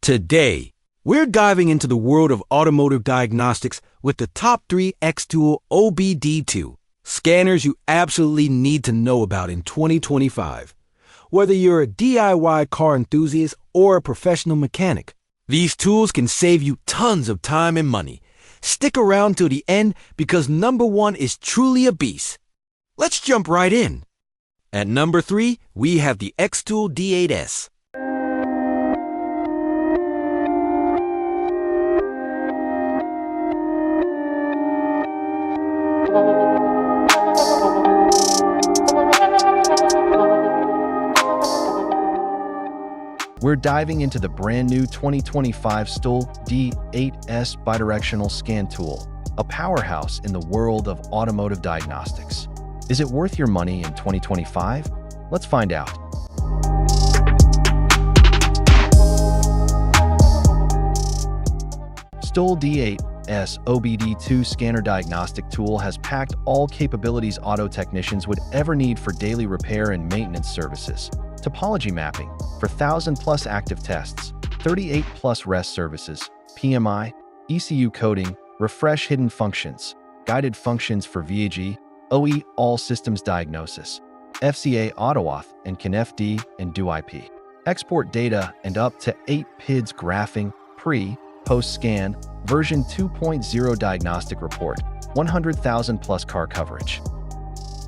Today, we're diving into the world of automotive diagnostics with the top 3 XTOOL OBD2 scanners you absolutely need to know about in 2025. Whether you're a DIY car enthusiast or a professional mechanic, these tools can save you tons of time and money. Stick around till the end because number 1 is truly a beast. Let's jump right in. At number 3, we have the XTOOL D8S. We're diving into the brand new 2025 XTOOL D8S bidirectional scan tool, a powerhouse in the world of automotive diagnostics. Is it worth your money in 2025? Let's find out. XTOOL D8S OBD2 Scanner Diagnostic Tool has packed all capabilities auto technicians would ever need for daily repair and maintenance services. Topology mapping for 1,000+ active tests, 38+ rest services, PMI, ECU coding, refresh hidden functions, guided functions for VAG, OE all systems diagnosis, FCA AutoAuth and CanFD and Do IP. Export data and up to 8 PIDs graphing, post-scan, version 2.0 diagnostic report, 100,000+ car coverage.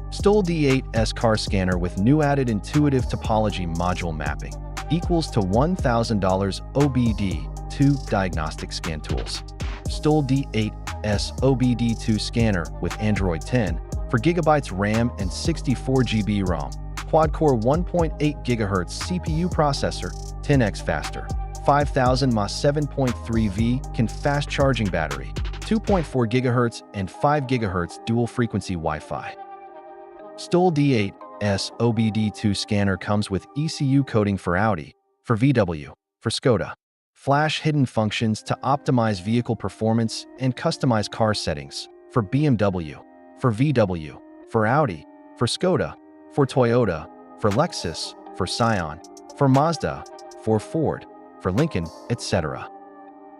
XTOOL D8S car scanner with new added intuitive topology module mapping equals to $1,000 OBD2 diagnostic scan tools. XTOOL D8S OBD2 scanner with Android 10 for GB RAM and 64 GB ROM, quad-core 1.8 GHz CPU processor, 10x faster, 5000 mAh 7.3 V can fast charging battery, 2.4 GHz and 5 GHz dual-frequency Wi-Fi. XTOOL D8S OBD2 scanner comes with ECU coding for Audi, for VW, for Skoda, flash hidden functions to optimize vehicle performance and customize car settings, for BMW, for VW, for Audi, for Skoda, for Toyota, for Lexus, for Scion, for Mazda, for Ford, for Lincoln, etc.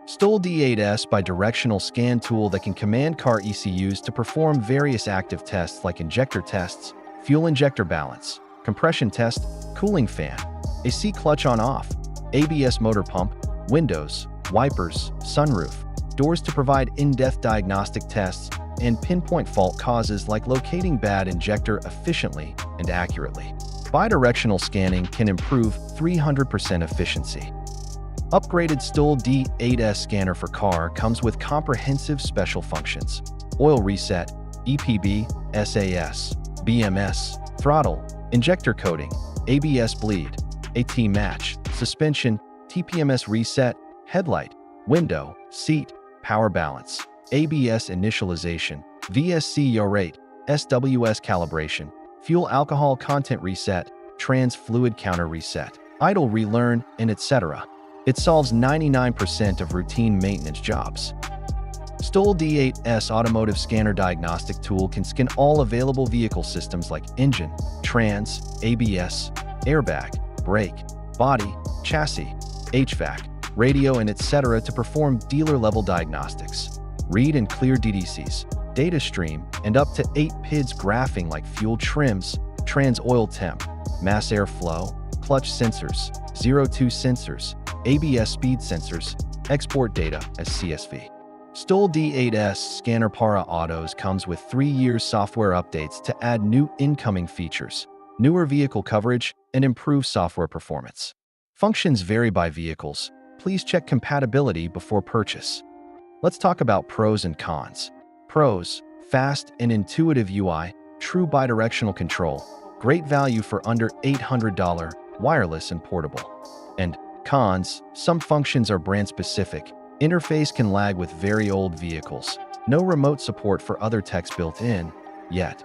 XTOOL D8S bidirectional scan tool that can command car ECUs to perform various active tests like injector tests, fuel injector balance, compression test, cooling fan, AC clutch on-off, ABS motor pump, windows, wipers, sunroof, doors to provide in-depth diagnostic tests, and pinpoint fault causes like locating bad injector efficiently and accurately. Bidirectional scanning can improve 300% efficiency. Upgraded XTOOL D8S scanner for car comes with comprehensive special functions: oil reset, EPB, SAS, BMS, throttle, injector coding, ABS bleed, AT match, suspension, TPMS reset, headlight, window, seat, power balance, ABS initialization, VSC yaw rate, SWS calibration, fuel alcohol content reset, trans fluid counter reset, idle relearn, and etc. It solves 99% of routine maintenance jobs. XTOOL D8S automotive scanner diagnostic tool can scan all available vehicle systems like engine, trans, ABS, airbag, brake, body, chassis, HVAC, radio, and etc. to perform dealer-level diagnostics. Read and clear DDCs, data stream, and up to 8 PIDs graphing like fuel trims, trans oil temp, mass airflow, clutch sensors, 02 sensors, ABS speed sensors, export data as CSV. XTOOL D8S Scanner Para Autos comes with 3 years software updates to add new incoming features, newer vehicle coverage, and improved software performance. Functions vary by vehicles. Please check compatibility before purchase. Let's talk about pros and cons. Pros: fast and intuitive UI, true bidirectional control, great value for under $800, wireless and portable. And cons: some functions are brand-specific. Interface can lag with very old vehicles. No remote support for other techs built in, yet.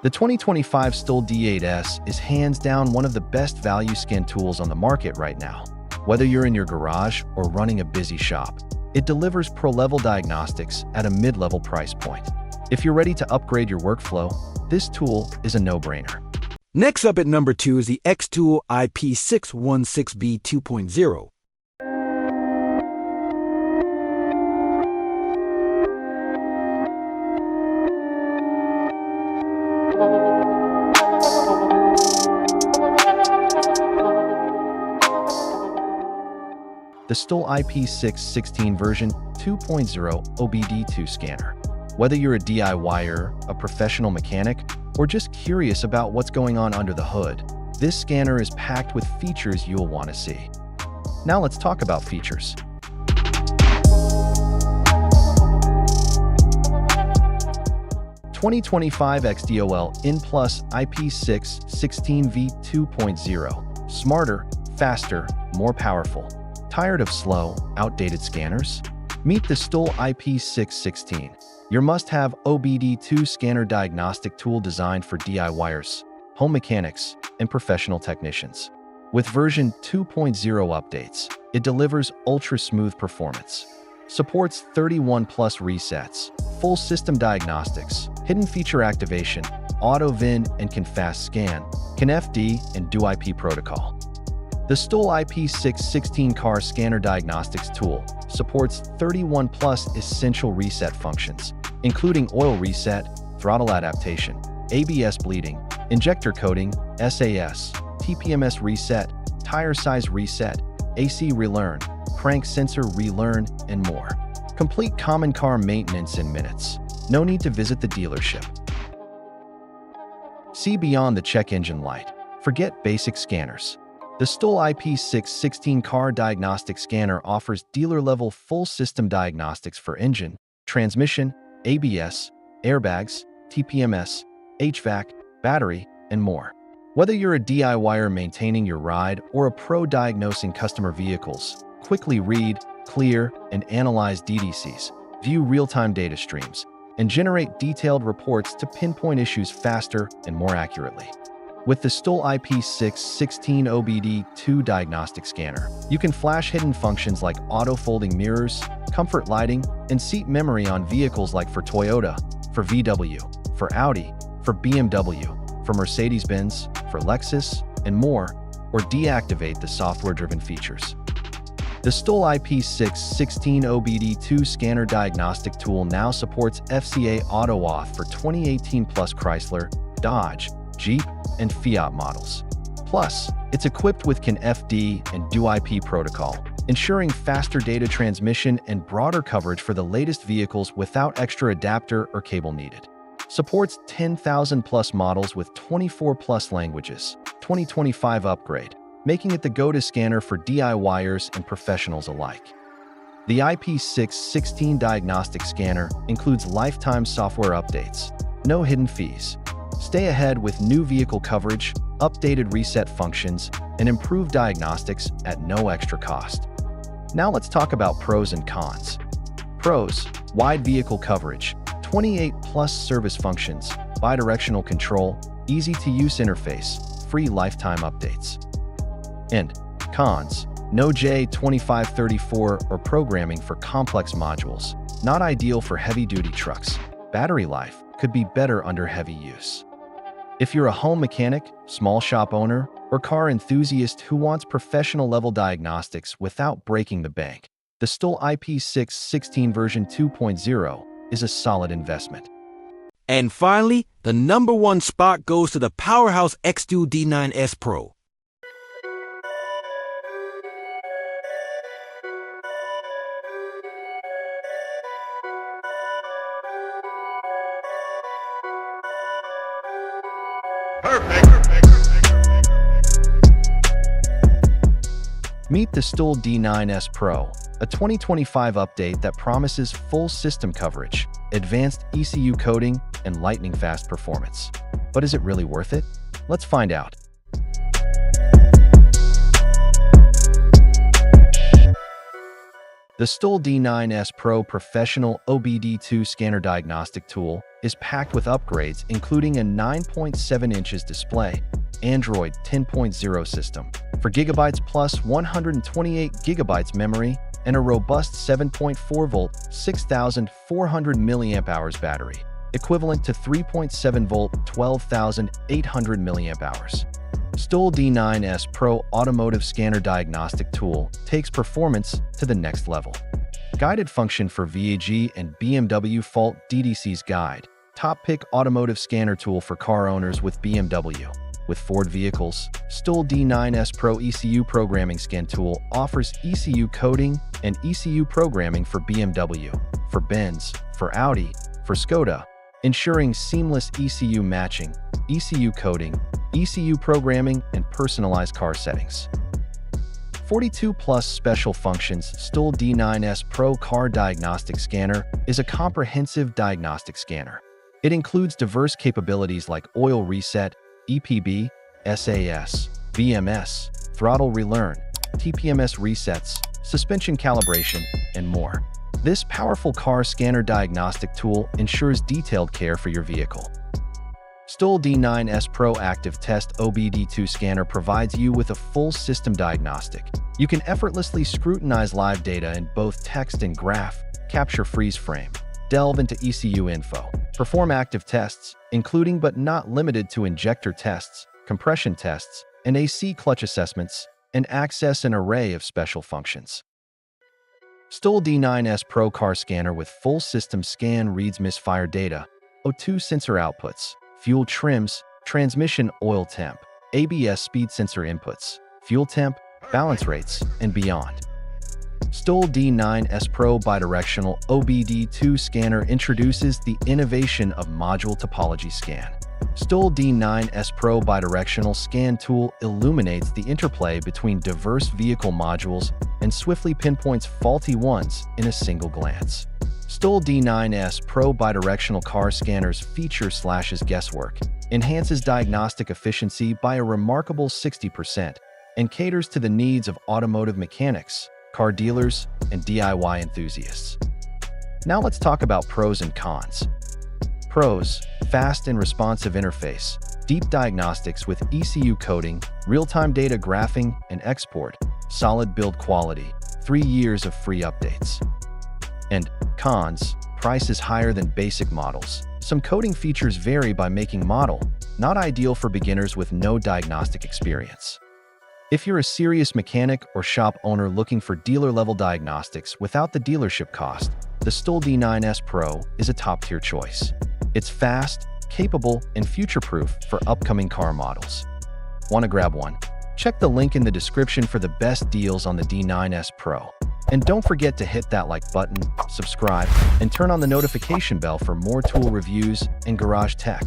The 2025 XTOOL D8S is hands down one of the best value scan tools on the market right now. Whether you're in your garage or running a busy shop, it delivers pro-level diagnostics at a mid-level price point. If you're ready to upgrade your workflow, this tool is a no-brainer. Next up at number 2 is the XTOOL IP616 V2.0. the XTOOL IP616 version 2.0 OBD2 scanner. Whether you're a DIYer, a professional mechanic, or just curious about what's going on under the hood, this scanner is packed with features you'll want to see. Now let's talk about features. XTOOL In Plus IP616 V2.0. Smarter, faster, more powerful. Tired of slow, outdated scanners? Meet the XTOOL IP616, your must-have OBD2 scanner diagnostic tool designed for DIYers, home mechanics, and professional technicians. With version 2.0 updates, it delivers ultra-smooth performance, supports 31+ resets, full system diagnostics, hidden feature activation, auto-VIN, and can fast scan, can FD, and do IP protocol. The XTOOL IP616 car scanner diagnostics tool supports 31+ essential reset functions, including oil reset, throttle adaptation, ABS bleeding, injector coding, SAS, TPMS reset, tire size reset, AC relearn, crank sensor relearn, and more. Complete common car maintenance in minutes. No need to visit the dealership. See beyond the check engine light. Forget basic scanners. The XTOOL IP616 car diagnostic scanner offers dealer-level full system diagnostics for engine, transmission, ABS, airbags, TPMS, HVAC, battery, and more. Whether you're a DIYer maintaining your ride or a pro diagnosing customer vehicles, quickly read, clear, and analyze DDCs, view real-time data streams, and generate detailed reports to pinpoint issues faster and more accurately. With the XTOOL IP616 OBD2 diagnostic scanner, you can flash hidden functions like auto-folding mirrors, comfort lighting, and seat memory on vehicles like for Toyota, for VW, for Audi, for BMW, for Mercedes-Benz, for Lexus, and more, or deactivate the software-driven features. The XTOOL IP616 OBD2 scanner diagnostic tool now supports FCA AutoAuth for 2018 plus Chrysler, Dodge, Jeep, and Fiat models. Plus, it's equipped with CAN FD and do IP protocol, ensuring faster data transmission and broader coverage for the latest vehicles without extra adapter or cable needed. Supports 10,000+ models with 24+ languages, 2025 upgrade, making it the go-to scanner for DIYers and professionals alike. The IP616 diagnostic scanner includes lifetime software updates, no hidden fees. Stay ahead with new vehicle coverage, updated reset functions, and improved diagnostics at no extra cost. Now let's talk about pros and cons. Pros: wide vehicle coverage, 28+ service functions, bidirectional control, easy-to-use interface, free lifetime updates. And cons: no J2534 or programming for complex modules, not ideal for heavy-duty trucks. Battery life could be better under heavy use. If you're a home mechanic, small shop owner, or car enthusiast who wants professional-level diagnostics without breaking the bank, the XTOOL IP616 version 2.0 is a solid investment. And finally, the #1 spot goes to the powerhouse XTOOL D9S Pro. Meet the XTOOL D9S Pro, a 2025 update that promises full system coverage, advanced ECU coding, and lightning-fast performance. But is it really worth it? Let's find out. The XTOOL D9S Pro Professional OBD2 Scanner Diagnostic Tool is packed with upgrades including a 9.7 inches display, Android 10.0 system, for gigabytes plus 128 gigabytes memory, and a robust 7.4-volt, 6,400 mAh battery, equivalent to 3.7-volt, 12,800 mAh. XTOOL D9S Pro Automotive Scanner Diagnostic Tool takes performance to the next level. Guided function for VAG and BMW Fault DDC's Guide, top pick automotive scanner tool for car owners with BMW. With Ford vehicles, XTOOL D9S Pro ECU programming scan tool offers ECU coding and ECU programming for BMW, for Benz, for Audi, for Skoda, ensuring seamless ECU matching, ECU coding, ECU programming, and personalized car settings. 42+ special functions. XTOOL D9S Pro Car Diagnostic Scanner is a comprehensive diagnostic scanner. It includes diverse capabilities like oil reset, EPB, SAS, VMS, throttle relearn, TPMS resets, suspension calibration, and more. This powerful car scanner diagnostic tool ensures detailed care for your vehicle. XTOOL D9S Pro Active Test OBD2 Scanner provides you with a full system diagnostic. You can effortlessly scrutinize live data in both text and graph, capture freeze frame, delve into ECU info, perform active tests, including but not limited to injector tests, compression tests, and AC clutch assessments, and access an array of special functions. XTOOL D9S Pro Car Scanner with full system scan reads misfire data, O2 sensor outputs, fuel trims, transmission oil temp, ABS speed sensor inputs, fuel temp, balance rates, and beyond. XTOOL D9S Pro Bidirectional OBD2 Scanner introduces the innovation of module topology scan. XTOOL D9S Pro Bidirectional Scan tool illuminates the interplay between diverse vehicle modules and swiftly pinpoints faulty ones in a single glance. XTOOL D9S Pro Bidirectional Car Scanners feature slashes guesswork, enhances diagnostic efficiency by a remarkable 60%, and caters to the needs of automotive mechanics, car dealers, and DIY enthusiasts. Now let's talk about pros and cons. Pros: fast and responsive interface, deep diagnostics with ECU coding, real-time data graphing and export, solid build quality, 3 years of free updates. And cons: price is higher than basic models. Some coding features vary by making model, not ideal for beginners with no diagnostic experience. If you're a serious mechanic or shop owner looking for dealer-level diagnostics without the dealership cost, the XTOOL D9S Pro is a top-tier choice. It's fast, capable, and future-proof for upcoming car models. Want to grab one? Check the link in the description for the best deals on the D9S Pro. And don't forget to hit that like button, subscribe, and turn on the notification bell for more tool reviews and garage tech.